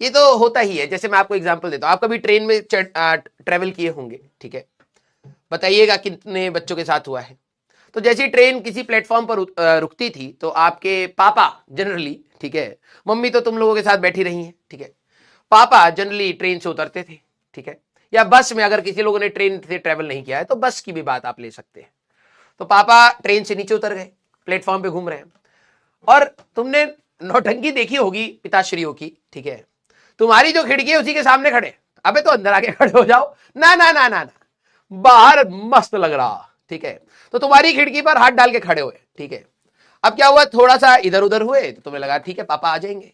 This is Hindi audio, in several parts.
ये तो होता ही है। जैसे मैं आपको एग्जांपल देता हूँ, आप कभी ट्रेन में ट्रेवल किए होंगे, ठीक है, बताइएगा कितने बच्चों के साथ हुआ है। तो जैसी ट्रेन किसी प्लेटफॉर्म पर रुकती थी तो आपके पापा जनरली, ठीक है, मम्मी तो तुम लोगों के साथ बैठी रही हैं, ठीक है, पापा जनरली ट्रेन से उतरते थे, ठीक है, या बस में, अगर किसी लोगों ने ट्रेन से ट्रेवल नहीं किया है तो बस की भी बात आप ले सकते हैं। तो पापा ट्रेन से नीचे उतर गए, प्लेटफॉर्म पे घूम रहे हैं, और तुमने नौटंकी देखी होगी पिताश्रियों की, ठीक है, तुम्हारी जो खिड़की है उसी के सामने खड़े, अबे तो अंदर आके खड़े हो जाओ, ना ना ना ना ना, बाहर मस्त लग रहा, ठीक है, तो तुम्हारी खिड़की पर हाथ डाल के खड़े हुए, ठीक है। अब क्या हुआ, थोड़ा सा इधर उधर हुए तो तुम्हें लगा ठीक है पापा आ जाएंगे,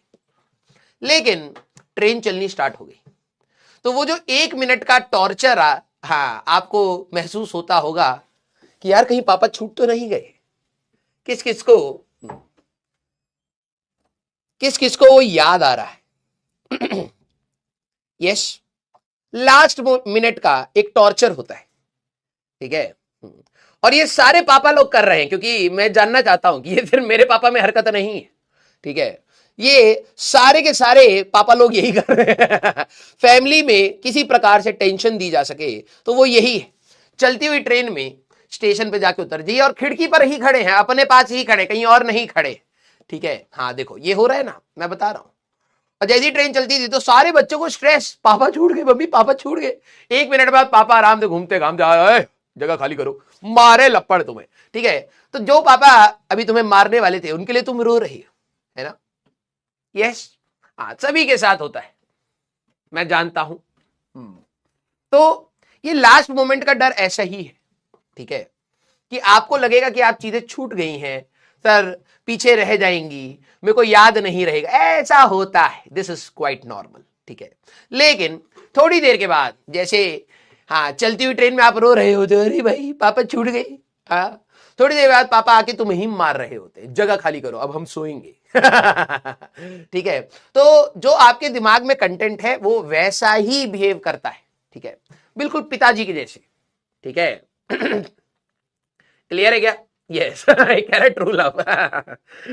लेकिन ट्रेन चलनी स्टार्ट हो गई, तो वो जो 1 मिनट का टॉर्चर हाँ आपको महसूस होता होगा कि यार कहीं पापा छूट तो नहीं गए। किस किस को, किस किस को वो याद आ रहा है? यस, लास्ट मिनट का एक टॉर्चर होता है, ठीक है। और ये सारे पापा लोग कर रहे हैं, क्योंकि मैं जानना चाहता हूं कि ये सिर्फ मेरे पापा में हरकत नहीं है, ठीक है, ये सारे के सारे पापा लोग यही कर रहे हैं। फैमिली में किसी प्रकार से टेंशन दी जा सके तो वो यही है, चलती हुई ट्रेन में स्टेशन पे जाके उतर जाइए और खिड़की पर ही खड़े हैं, अपने पास ही खड़े, कहीं और नहीं खड़े, ठीक है। हाँ देखो ये हो रहा है ना, मैं बता रहा हूं। और जैसी ट्रेन चलती थी तो सारे बच्चों को स्ट्रेस, पापा छूट गए, मम्मी पापा छूट गए। 1 मिनट बाद पापा आराम से घूमते घाम जा, जगह खाली करो, मारे लपड़ तुम्हें, ठीक है। तो जो पापा अभी तुम्हें मारने वाले थे उनके लिए तुम रो रही हो, है ना। यस, हाँ सभी के साथ होता है, मैं जानता हूं। तो ये लास्ट मोमेंट का डर ऐसा ही है, ठीक है, कि आपको लगेगा कि आप चीजें छूट गई हैं, सर पीछे रह जाएंगी, मेरे को याद नहीं रहेगा, ऐसा होता है, दिस इज क्वाइट नॉर्मल, ठीक है। लेकिन थोड़ी देर के बाद, जैसे हाँ चलती हुई ट्रेन में आप रो रहे होते, अरे भाई पापा छूट गई, हाँ, थोड़ी देर बाद पापा आके तुम्हें ही मार रहे होते, जगह खाली करो अब हम सोएंगे। ठीक है, तो जो आपके दिमाग में कंटेंट है वो वैसा ही बिहेव करता है, ठीक है, बिल्कुल पिताजी के जैसे, ठीक है। क्लियर है क्या? यस, कह रहा ट्रू लव।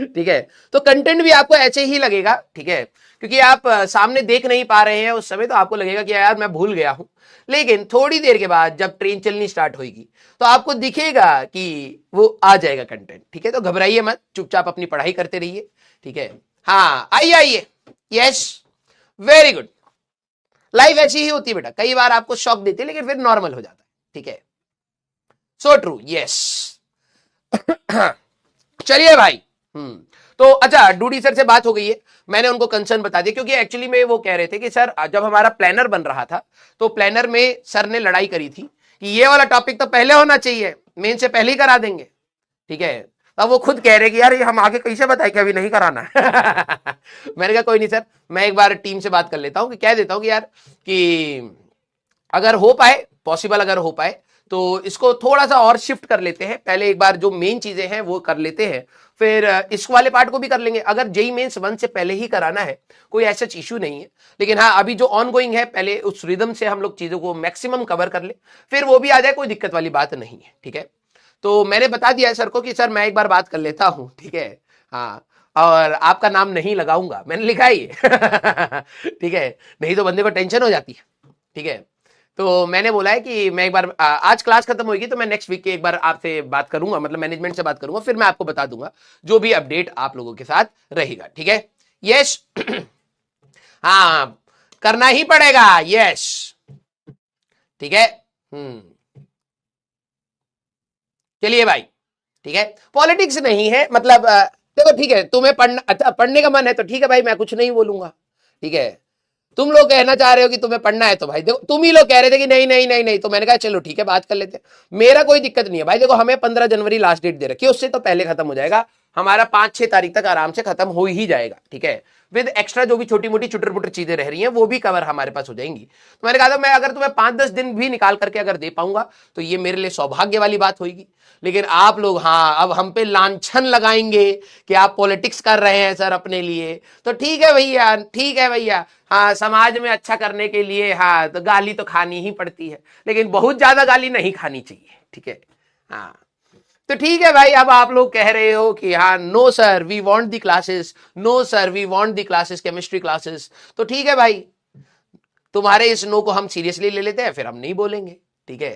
ठीक है, तो कंटेंट भी आपको ऐसे ही लगेगा, ठीक है, क्योंकि आप सामने देख नहीं पा रहे हैं उस समय, तो आपको लगेगा कि यार मैं भूल गया हूं। लेकिन थोड़ी देर के बाद जब ट्रेन चलनी स्टार्ट होगी तो आपको दिखेगा कि वो आ जाएगा कंटेंट, ठीक है। तो घबराइए मत, चुपचाप अपनी पढ़ाई करते रहिए, ठीक है। हाँ आइए आइए, यस, वेरी गुड। लाइफ ऐसी ही होती है बेटा, कई बार आपको शॉक देती है लेकिन फिर नॉर्मल हो जाता है, ठीक है। So true, yes. चलिए भाई, तो अच्छा डूडी सर से बात हो गई है, मैंने उनको कंसर्न बता दिया, क्योंकि एक्चुअली में वो कह रहे थे कि सर जब हमारा प्लानर बन रहा था तो प्लानर में सर ने लड़ाई करी थी कि ये वाला टॉपिक तो पहले होना चाहिए, मेन से पहले ही करा देंगे, ठीक है। अब वो खुद कह रहे कि यार ये हम आगे कैसे बताए कि अभी नहीं कराना है। मैंने कहा कोई नहीं सर, मैं एक बार टीम से बात कर लेता हूँ, कि कह देता हूँ कि यार कि अगर हो पाए, पॉसिबल अगर हो पाए तो इसको थोड़ा सा और शिफ्ट कर लेते हैं, पहले एक बार जो मेन चीजें हैं वो कर लेते हैं, फिर इस वाले पार्ट को भी कर लेंगे। अगर जेई मेंस 1 से पहले ही कराना है कोई ऐसा इशू नहीं है, लेकिन हाँ अभी जो ऑन गोइंग है पहले उस रिदम से हम लोग चीजों को मैक्सिमम कवर कर ले, फिर वो भी आ जाए, कोई दिक्कत वाली बात नहीं है, ठीक है। तो मैंने बता दिया है सर को कि सर मैं एक बार बात कर लेता हूं, ठीक है। हाँ, और आपका नाम नहीं लगाऊंगा, मैंने लिखा ही है। ठीक है, नहीं तो बंदे को टेंशन हो जाती है, ठीक है। तो मैंने बोला है कि मैं एक बार आज क्लास खत्म होगी तो मैं नेक्स्ट वीक के एक बार आपसे बात करूंगा, मतलब मैनेजमेंट से बात करूंगा, फिर मैं आपको बता दूंगा जो भी अपडेट आप लोगों के साथ रहेगा, ठीक है। यस। हाँ करना ही पड़ेगा, यस, ठीक है। चलिए भाई, ठीक है, पॉलिटिक्स नहीं है, मतलब देखो ठीक है, तुम्हें पढ़ना, अच्छा पढ़ने का मन है तो ठीक है भाई, मैं कुछ नहीं बोलूंगा, ठीक है। तुम लोग कहना चाह रहे हो कि तुम्हें पढ़ना है तो भाई देखो, तुम ही लोग कह रहे थे कि नहीं नहीं नहीं नहीं, तो मैंने कहा चलो ठीक है बात कर लेते हैं, मेरा कोई दिक्कत नहीं है भाई। देखो हमें 15 जनवरी लास्ट डेट दे रखी है, उससे तो पहले खत्म हो जाएगा हमारा, 5-6 तारीख तक आराम से खत्म हो ही जाएगा, ठीक है। विद एक्स्ट्रा जो भी छोटी मोटी चुटर पुटर चीजें रह रही हैं वो भी कवर हमारे पास हो जाएंगी। तो मैंने कहा था मैं अगर तुम्हें 5-10 दिन भी निकाल करके अगर दे पाऊंगा तो ये मेरे लिए सौभाग्य वाली बात होगी। लेकिन आप लोग हाँ अब हम पे लांछन लगाएंगे कि आप पॉलिटिक्स कर रहे हैं सर अपने लिए, तो ठीक है भैया, ठीक है भैया, हाँ समाज में अच्छा करने के लिए हाँ तो गाली तो खानी ही पड़ती है, लेकिन बहुत ज्यादा गाली नहीं खानी चाहिए, ठीक है। हाँ तो ठीक है भाई, अब आप लोग कह रहे हो कि हाँ no sir we want the classes, no sir we want the classes, chemistry classes. तो ठीक है भाई, तुम्हारे इस नो को हम सीरियसली ले लेते हैं, फिर हम नहीं बोलेंगे, ठीक है।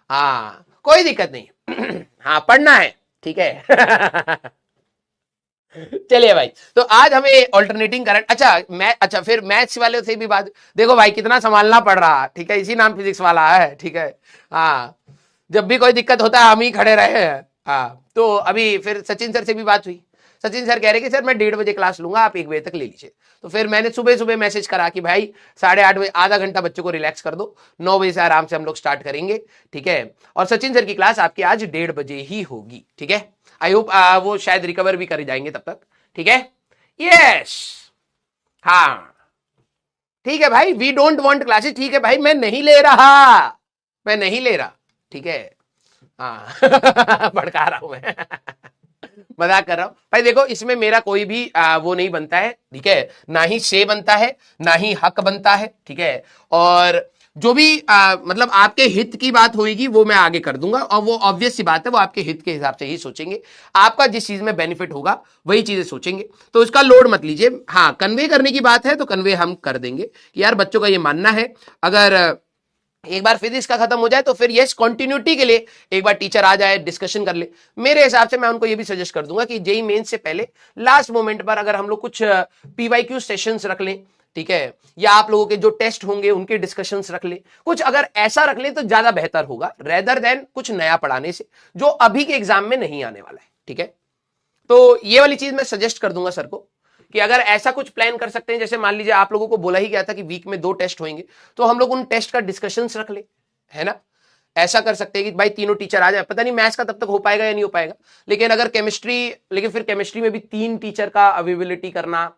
हाँ कोई दिक्कत नहीं। हाँ पढ़ना है, ठीक है। चलिए भाई, तो आज हमें ऑल्टरनेटिंग करंट, अच्छा फिर मैथ्स वाले से भी बात, देखो भाई कितना संभालना पड़ रहा, ठीक है, इसी नाम फिजिक्स वाला है, ठीक है। हाँ जब भी कोई दिक्कत होता है हम ही खड़े रहे हैं। हाँ तो अभी फिर सचिन सर से भी बात हुई, सचिन सर कह रहे कि सर मैं 1:30 बजे क्लास लूंगा, आप 1 बजे तक ले लीजिए। तो फिर मैंने सुबह सुबह मैसेज करा कि भाई 8:30 बजे आधा घंटा बच्चों को रिलैक्स कर दो, 9 बजे से आराम से हम लोग स्टार्ट करेंगे, ठीक है। और सचिन सर की क्लास आपकी आज 1:30 बजे ही होगी, ठीक है। आई होप वो शायद रिकवर भी कर जाएंगे तब तक, ठीक है। यस, हाँ ठीक है भाई, वी डोंट वांट क्लासेस, ठीक है भाई, मैं नहीं ले रहा, मैं नहीं ले रहा, ठीक है। हाँ भड़का रहा हूं मैं। मजाक कर रहा हूं भाई, देखो इसमें मेरा कोई भी वो नहीं बनता है, ठीक है, ना ही से बनता है, ना ही हक बनता है, ठीक है। और जो भी मतलब आपके हित की बात होगी वो मैं आगे कर दूंगा, और वो ऑब्वियस सी बात है, वो आपके हित के हिसाब से ही सोचेंगे, आपका जिस चीज में बेनिफिट होगा वही चीजें सोचेंगे, तो उसका लोड मत लीजिए। हाँ कन्वे करने की बात है तो कन्वे हम कर देंगे कि यार बच्चों का ये मानना है, अगर एक बार फिजिक्स का खत्म हो जाए तो फिर यस कंटिन्यूटी के लिए एक बार टीचर आ जाए, डिस्कशन कर ले। मेरे हिसाब से मैं उनको ये भी सजेस्ट कर दूंगा कि जेई मेंस से पहले लास्ट मोमेंट पर अगर हम लोग कुछ पीवाईक्यू सेशंस रख लें, ठीक है, या आप लोगों के जो टेस्ट होंगे उनके डिस्कशंस रख ले, कुछ अगर ऐसा रख ले तो ज्यादा बेहतर होगा, रेदर देन कुछ नया पढ़ाने से जो अभी के एग्जाम में नहीं आने वाला है, ठीक है। तो ये वाली चीज मैं सजेस्ट कर दूंगा सर को कि अगर ऐसा कुछ प्लान कर सकते हैं, जैसे मान लीजिए आप लोगों को बोला ही गया था कि वीक में 2 टेस्ट होंगे, तो हम लोग उन टेस्ट का डिस्कशंस रख ले, है ना। ऐसा कर सकते हैं कि भाई तीनों टीचर आ जाए, पता नहीं मैथ्स का तब तक हो पाएगा या नहीं हो पाएगा, लेकिन अगर केमिस्ट्री, लेकिन फिर केमिस्ट्री में भी 3 टीचर का अवेलेबिलिटी करना,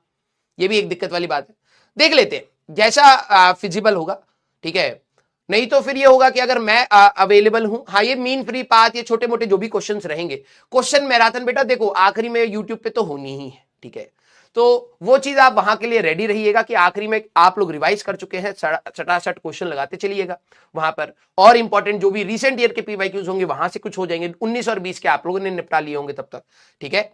ये भी एक दिक्कत वाली बात है। देख लेते हैं जैसा फिजिबल होगा, ठीक है। नहीं तो फिर ये होगा कि अगर मैं अवेलेबल हूं, हाँ ये मीन फ्री पाथ, ये छोटे मोटे जो भी क्वेश्चंस रहेंगे, क्वेश्चन मैराथन बेटा देखो आखिरी में यूट्यूब पे तो होनी ही है, ठीक है। तो वो चीज आप वहां के लिए रेडी रहिएगा कि आखिरी में आप लोग रिवाइज कर चुके हैं, सटासट क्वेश्चन लगाते चलिएगा वहां पर, और इंपॉर्टेंट जो भी रिसेंट ईयर के पीवाईक्यूज होंगे वहां से कुछ हो जाएंगे, 19 और 20 के आप लोगों ने निपटा लिए होंगे तब तक, ठीक है।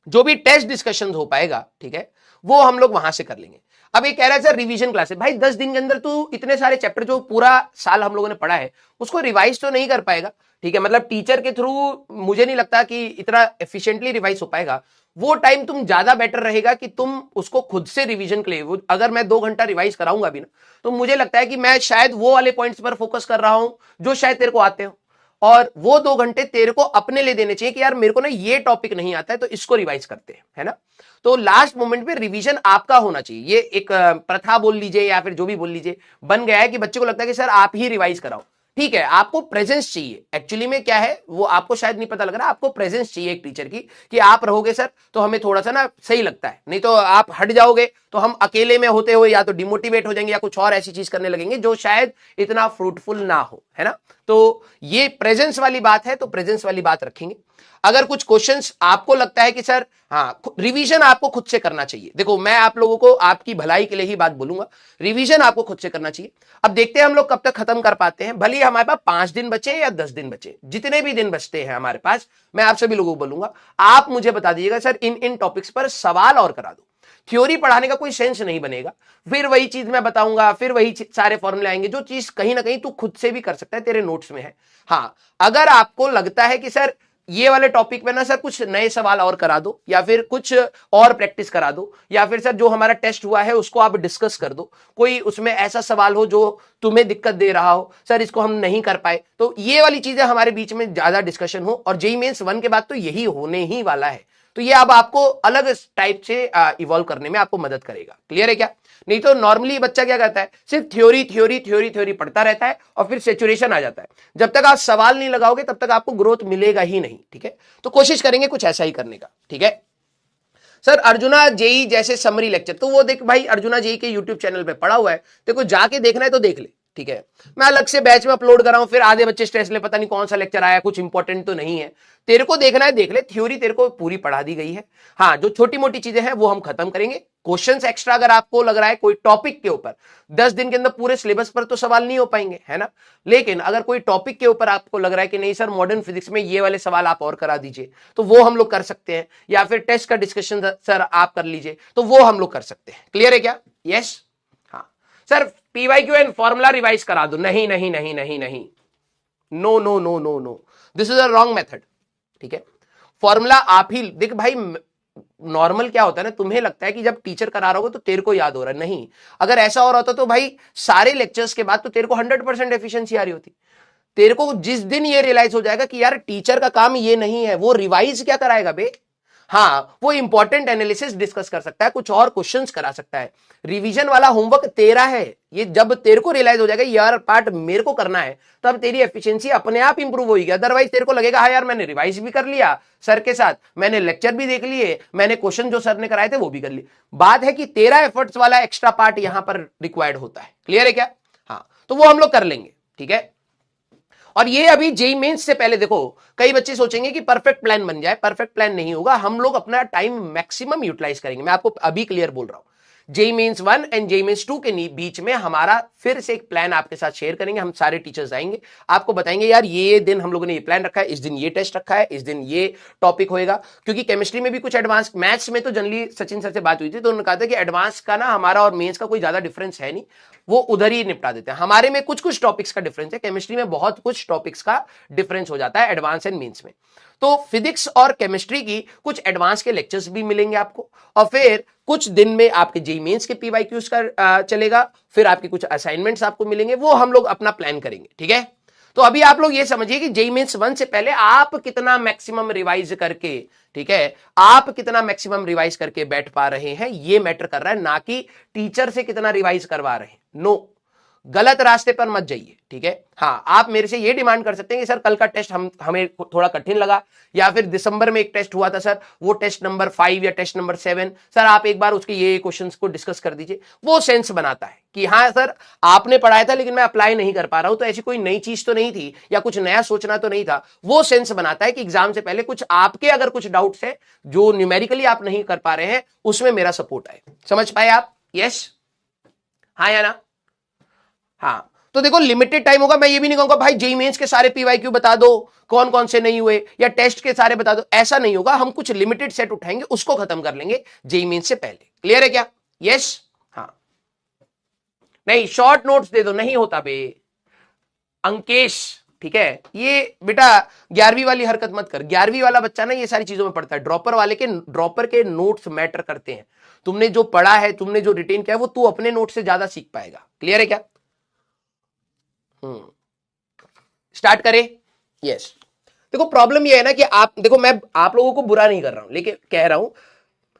जो भी टेस्ट डिस्कशन हो पाएगा, ठीक है, वो हम लोग वहां से कर लेंगे। अब ये कह रहा है सर रिवीजन क्लासेस, भाई 10 दिन के अंदर तू इतने सारे चैप्टर जो पूरा साल हम लोगों ने पढ़ा है उसको रिवाइज तो नहीं कर पाएगा, ठीक है। मतलब टीचर के थ्रू मुझे नहीं लगता कि इतना एफिशिएंटली रिवाइज हो पाएगा, वो टाइम तुम ज्यादा बेटर रहेगा कि तुम उसको खुद से रिवीजन के लिए, अगर मैं 2 घंटा रिवाइज कराऊंगा भी ना, तो मुझे लगता है कि मैं शायद वो वाले पॉइंट्स पर फोकस कर रहा हूं जो शायद तेरे को आते हो, और वो 2 घंटे तेरे को अपने लिए देने चाहिए कि यार मेरे को ना ये टॉपिक नहीं आता है तो इसको रिवाइज करते हैं, है ना। तो लास्ट मोमेंट पे रिवीजन आपका होना चाहिए, ये एक प्रथा बोल लीजिए या फिर जो भी बोल लीजिए, बन गया है कि बच्चे को लगता है कि सर आप ही रिवाइज कराओ, ठीक है। आपको प्रेजेंस चाहिए, एक्चुअली में क्या है वो आपको शायद नहीं पता लग रहा, आपको प्रेजेंस चाहिए एक टीचर की, कि आप रहोगे सर तो हमें थोड़ा सा ना सही लगता है, नहीं तो आप हट जाओगे तो हम अकेले में होते हुए या तो डिमोटिवेट हो जाएंगे या कुछ और ऐसी चीज करने लगेंगे जो शायद इतना फ्रूटफुल ना हो, है ना। तो ये प्रेजेंस वाली बात है, तो प्रेजेंस वाली बात रखेंगे। अगर कुछ क्वेश्चंस आपको लगता है कि सर हाँ रिवीजन आपको खुद से करना चाहिए, देखो मैं आप लोगों को आपकी भलाई के लिए ही बात बोलूंगा, रिवीजन आपको खुद से करना चाहिए। अब देखते हैं हम लोग कब तक खत्म कर पाते हैं, भले हमारे पास 5 दिन बचे या 10 दिन बचे, जितने भी दिन बचते हैं हमारे पास, मैं आप सभी लोगों को बोलूंगा आप मुझे बता दीजिएगा सर इन इन टॉपिक्स पर सवाल और करा दो। थ्योरी पढ़ाने का कोई सेंस नहीं बनेगा, फिर वही चीज मैं बताऊंगा, फिर वही सारे फॉर्मूले आएंगे, जो चीज कहीं ना कहीं तू खुद से भी कर सकता है, तेरे नोट्स में है। हाँ अगर आपको लगता है कि सर ये वाले टॉपिक पे ना सर कुछ नए सवाल और करा दो, या फिर कुछ और प्रैक्टिस करा दो, या फिर सर जो हमारा टेस्ट हुआ है उसको आप डिस्कस कर दो, कोई उसमें ऐसा सवाल हो जो तुम्हें दिक्कत दे रहा हो, सर इसको हम नहीं कर पाए, तो ये वाली चीजें हमारे बीच में ज्यादा डिस्कशन हो, और जेईई मेंस 1 के बाद तो यही होने ही वाला है, तो ये अब आपको अलग टाइप से इवॉल्व करने में आपको मदद करेगा। क्लियर है क्या? नहीं तो नॉर्मली बच्चा क्या करता है, सिर्फ थ्योरी थ्योरी थ्योरी थ्योरी पढ़ता रहता है और फिर सेचुरेशन आ जाता है। जब तक आप सवाल नहीं लगाओगे तब तक आपको ग्रोथ मिलेगा ही नहीं, ठीक है। तो कोशिश करेंगे कुछ ऐसा ही करने का, ठीक है। सर अर्जुना जेई जैसे समरी लेक्चर, तो वो देख भाई अर्जुना जेई के यूट्यूब चैनल पे पड़ा हुआ है, देखो जाके देखना है तो देख ले, ठीक है, मैं अलग से बैच में अपलोड कर रहा हूं, फिर आधे बच्चे स्ट्रेस ले, पता नहीं कौन सा लेक्चर आया, कुछ इंपॉर्टेंट तो नहीं है। तेरे को देखना है देख ले, थ्योरी तेरे को पूरी पढ़ा दी गई है। हाँ, जो छोटी मोटी चीजें हैं वो हम खत्म करेंगे। क्वेश्चंस एक्स्ट्रा अगर आपको लग रहा है कोई टॉपिक के ऊपर, 10 दिन के अंदर पूरे सिलेबस पर तो सवाल नहीं हो पाएंगे, है ना, लेकिन अगर कोई टॉपिक के ऊपर आपको लग रहा है कि नहीं सर मॉडर्न फिजिक्स में ये वाले सवाल आप और करा दीजिए, तो वो हम लोग कर सकते हैं, या फिर टेस्ट का डिस्कशन सर आप कर लीजिए, तो वो हम लोग कर सकते हैं। क्लियर है क्या? यस। हाँ sir, PYQ and formula revise करा दो। नहीं नहीं नहीं नहीं नहीं, no no no no no, this is a wrong method. ठीक है, फॉर्मूला आप ही देख भाई। नॉर्मल क्या होता है ना, तुम्हें लगता है कि जब टीचर करा रहा होगा तो तेरे को याद हो रहा है, नहीं। अगर ऐसा हो रहा होता तो भाई सारे लेक्चर्स के बाद तो तेरे को 100% एफिशिएंसी आ रही होती। तेरे को जिस दिन ये रियलाइज हो जाएगा कि यार टीचर का काम ये नहीं है, वो रिवाइज क्या कराएगा बे। हाँ, वो इंपॉर्टेंट एनालिसिस डिस्कस कर सकता है, कुछ और क्वेश्चंस करा सकता है, रिवीजन वाला होमवर्क तेरा है। ये जब तेरे को रियलाइज हो जाएगा यार पार्ट मेरे को करना है, तब तेरी एफिशिएंसी अपने आप इंप्रूव होगी। अदरवाइज तेरे को लगेगा हाँ यार मैंने रिवाइज भी कर लिया सर के साथ, मैंने लेक्चर भी देख लिए, मैंने क्वेश्चन जो सर ने कराए थे वो भी कर लिए। बात है कि तेरा एफर्ट्स वाला एक्स्ट्रा पार्ट यहां पर रिक्वायर्ड होता है। क्लियर है क्या? हाँ, तो वो हम लोग कर लेंगे। ठीक है, और ये अभी जेई मेंस से पहले देखो, कई बच्चे सोचेंगे कि परफेक्ट प्लान बन जाए, परफेक्ट प्लान नहीं होगा। हम लोग अपना टाइम मैक्सिमम यूटिलाइज करेंगे। मैं आपको अभी क्लियर बोल रहा हूं, JEE mains 1 and JEE mains 2 के बीच में हमारा फिर से एक प्लान आपके साथ शेयर करेंगे। हम सारे टीचर्स आएंगे, आपको बताएंगे यार ये दिन हम लोगों ने ये प्लान रखा है, इस दिन ये टेस्ट रखा है, इस दिन ये टॉपिक होएगा। क्योंकि केमिस्ट्री में भी कुछ एडवांस, मैथ्स में तो जनरली सचिन सर से बात हुई थी तो उन्होंने कहा था कि एडवांस का ना हमारा और मेंस का कोई ज्यादा डिफरेंस है नहीं, वो उधर ही निपटा देते हैं। हमारे में कुछ कुछ टॉपिक्स का डिफरेंस है, केमिस्ट्री में बहुत कुछ टॉपिक्स का डिफरेंस हो जाता है एडवांस एंड मेंस में। तो फिजिक्स और केमिस्ट्री की कुछ एडवांस के लेक्चर्स भी मिलेंगे आपको, और फिर कुछ दिन में आपके जेईई मेंस के पीवाईक्यूज का चलेगा, फिर आपके कुछ असाइनमेंट्स आपको मिलेंगे, वो हम लोग अपना प्लान करेंगे। ठीक है, तो अभी आप लोग ये समझिए कि जेईई मेंस 1 से पहले आप कितना मैक्सिमम रिवाइज करके, ठीक है, आप कितना मैक्सिमम रिवाइज करके बैठ पा रहे हैं, ये मैटर कर रहा है, ना कि टीचर से कितना रिवाइज करवा रहे हैं। नो, गलत रास्ते पर मत जाइए। ठीक है, हाँ, आप मेरे से ये डिमांड कर सकते हैं कि सर कल का टेस्ट हमें थोड़ा कठिन लगा, या फिर दिसंबर में एक टेस्ट हुआ था सर, वो टेस्ट नंबर 5 या टेस्ट नंबर 7, सर आप एक बार उसके ये क्वेश्चंस को डिस्कस कर दीजिए। वो सेंस बनाता है कि हाँ सर आपने पढ़ाया था लेकिन मैं अप्लाई नहीं कर पा रहा हूं, तो ऐसी कोई नई चीज तो नहीं थी या कुछ नया सोचना तो नहीं था। वो सेंस बनाता है कि एग्जाम से पहले कुछ आपके अगर कुछ डाउट्स है जो न्यूमेरिकली आप नहीं कर पा रहे हैं, उसमें मेरा सपोर्ट आए। समझ पाए आप? यस, हाँ या ना? हाँ, तो देखो लिमिटेड टाइम होगा। मैं ये भी नहीं कहूंगा भाई जेईई मेंस के सारे पीवाईक्यू बता दो, कौन कौन से नहीं हुए, या टेस्ट के सारे बता दो, ऐसा नहीं होगा। हम कुछ लिमिटेड सेट उठाएंगे, उसको खत्म कर लेंगे जेईई मेंस से पहले। क्लियर है क्या? यस। हाँ, नहीं शॉर्ट नोट्स दे दो, नहीं होता बे अंकेश। ठीक है, ये बेटा 11वीं वाली हरकत मत कर। 11वीं वाला बच्चा ना ये सारी चीजों में पढ़ता है। ड्रॉपर के नोट्स मैटर करते हैं। तुमने जो पढ़ा है, तुमने जो रिटेन किया है, वो तू अपने नोट से ज्यादा सीख पाएगा। क्लियर है क्या? स्टार्ट करें? यस। देखो प्रॉब्लम ये है ना कि आप देखो, मैं आप लोगों को बुरा नहीं कर रहा हूं, लेकिन कह रहा हूं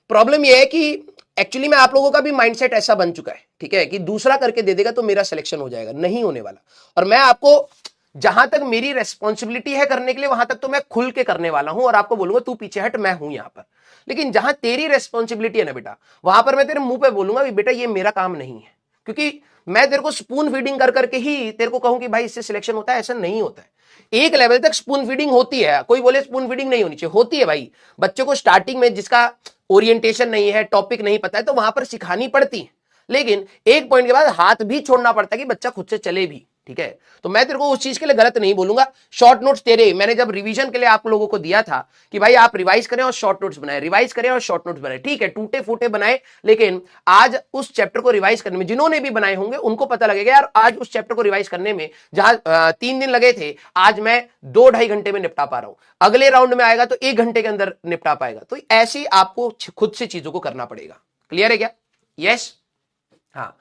प्रॉब्लम ये है कि एक्चुअली में आप लोगों का भी माइंडसेट ऐसा बन चुका है, ठीक है, कि दूसरा करके दे देगा तो मेरा सिलेक्शन हो जाएगा। नहीं होने वाला। और मैं आपको जहां तक मेरी रेस्पॉन्सिबिलिटी है करने के लिए, वहां तक तो मैं खुल के करने वाला हूं और आपको बोलूंगा तू पीछे हट, मैं हूं यहां पर। लेकिन जहां तेरी रेस्पॉन्सिबिलिटी है ना बेटा, वहां पर मैं तेरे मुंह पे बोलूंगा कि बेटा ये मेरा काम नहीं है। क्योंकि मैं तेरे को स्पून फीडिंग कर करके ही तेरे को कहूं कि भाई इससे सिलेक्शन होता है, ऐसा नहीं होता है। एक लेवल तक स्पून फीडिंग होती है, कोई बोले स्पून फीडिंग नहीं होनी चाहिए, होती है भाई। बच्चों को स्टार्टिंग में जिसका ओरिएंटेशन नहीं है, टॉपिक नहीं पता है, तो वहां पर सिखानी पड़ती है। लेकिन एक पॉइंट के बाद हाथ भी छोड़ना पड़ता है कि बच्चा खुद से चले भी। ठीक है, तो मैं तेरे को उस चीज के लिए गलत नहीं बोलूंगा। शॉर्ट नोट्स तेरे, मैंने जब रिवीजन के लिए आप लोगों को दिया था कि भाई आप रिवाइज करें और शॉर्ट नोट्स बनाए, रिवाइज करें और शॉर्ट नोट्स बनाए, ठीक है, टूटे फूटे बनाए। लेकिन आज उस चैप्टर को रिवाइज करने में जिन्होंने भी बनाए होंगे उनको पता लगेगा यार आज उस चैप्टर को रिवाइज करने में जहां 3 दिन लगे थे, आज मैं 2-2.5 घंटे में निपटा पा रहा हूं। अगले राउंड में आएगा तो 1 घंटे के अंदर निपटा पाएगा। तो ऐसे ही आपको खुद से चीजों को करना पड़ेगा। क्लियर है क्या? यस। हाँ,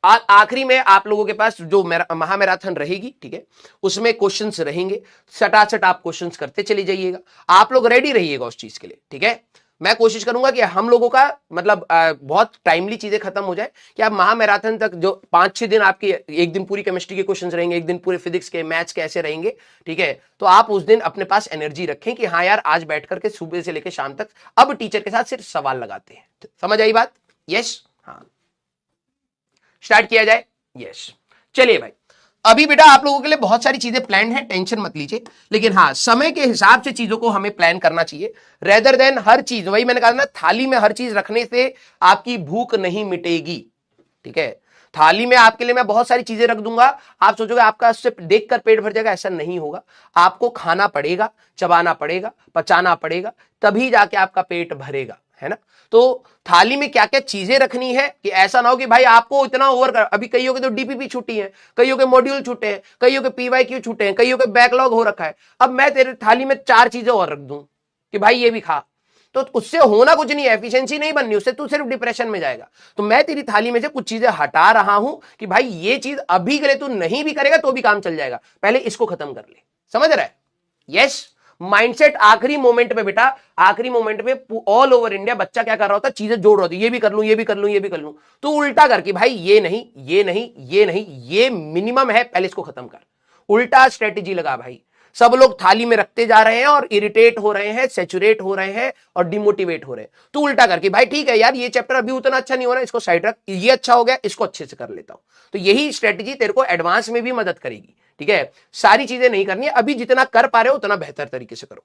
आखिरी में आप लोगों के पास जो महामैराथन रहेगी, ठीक है, उसमें क्वेश्चंस रहेंगे, सटासट आप क्वेश्चंस करते चली जाइएगा। आप लोग रेडी रहिएगा उस चीज के लिए। ठीक है, मैं कोशिश करूंगा कि हम लोगों का मतलब बहुत टाइमली चीजें खत्म हो जाए, कि आप महामैराथन तक जो 5-6 दिन आपकी, एक दिन पूरी केमिस्ट्री के क्वेश्चंस रहेंगे, एक दिन पूरे फिजिक्स के, मैथ्स के ऐसे रहेंगे। ठीक है, तो आप उस दिन अपने पास एनर्जी रखें कि हाँ यार आज बैठ करके सुबह से लेकर शाम तक अब टीचर के साथ सिर्फ सवाल लगाते हैं। समझ आई बात? यस। हाँ, स्टार्ट किया जाए? यस। चलिए भाई, अभी बेटा आप लोगों के लिए बहुत सारी चीजें प्लान है, टेंशन मत लीजिए, लेकिन हाँ समय के हिसाब से चीजों को हमें प्लान करना चाहिए, रेदर देन हर चीज, वही मैंने कहा ना, थाली में हर चीज रखने से आपकी भूख नहीं मिटेगी। ठीक है, थाली में आपके लिए मैं बहुत सारी चीजें रख दूंगा, आप सोचोगे आपका उससे देखकर पेट भर जाएगा, ऐसा नहीं होगा। आपको खाना पड़ेगा, चबाना पड़ेगा, पचाना पड़ेगा, तभी जाके आपका पेट भरेगा, है ना। तो थाली में क्या क्या चीजें रखनी है कि ऐसा ना हो कि भाई आपको इतना ओवर कर, अभी कईयों के तो डीपीपी छूटी है, कईयों के मॉड्यूल छूटे हैं, कईयों के पीवाईक्यू छूटे हैं, कईयों के बैकलॉग हो रखा है, अब मैं तेरे थाली में 4 चीजें और रख दूं कि भाई ये भी खा, तो उससे होना कुछ नहीं है, एफिशिएंसी नहीं बननी, उससे तू सिर्फ डिप्रेशन में जाएगा। तो मैं तेरी थाली में से कुछ चीजें हटा रहा हूं कि भाई ये चीज अभी के लिए तू नहीं भी करेगा तो भी काम चल जाएगा, पहले इसको खत्म कर ले, समझ रहा है। यस, माइंडसेट आखिरी मोमेंट पे बेटा, आखिरी मोमेंट पे ऑल ओवर इंडिया बच्चा क्या कर रहा होता, चीजें जोड़ रहा होता, ये भी कर लूं, ये भी कर लूं, ये भी कर लूं, तो उल्टा करके भाई ये नहीं, ये नहीं, ये नहीं, ये मिनिमम है, पहले इसको खत्म कर, उल्टा स्ट्रेटेजी लगा भाई। सब लोग थाली में रखते जा रहे हैं और इरिटेट हो रहे हैं, सेचुरेट हो रहे हैं और डिमोटिवेट हो रहे हैं, तो उल्टा करके भाई ठीक है यार, ये चैप्टर अभी उतना अच्छा नहीं हो रहा, इसको साइड रख, ये अच्छा हो गया, इसको अच्छे से कर लेता हूं। तो यही स्ट्रेटेजी तेरे को एडवांस में भी मदद करेगी। ठीक है, सारी चीजें नहीं करनी है, अभी जितना कर पा रहे हो उतना बेहतर तरीके से करो।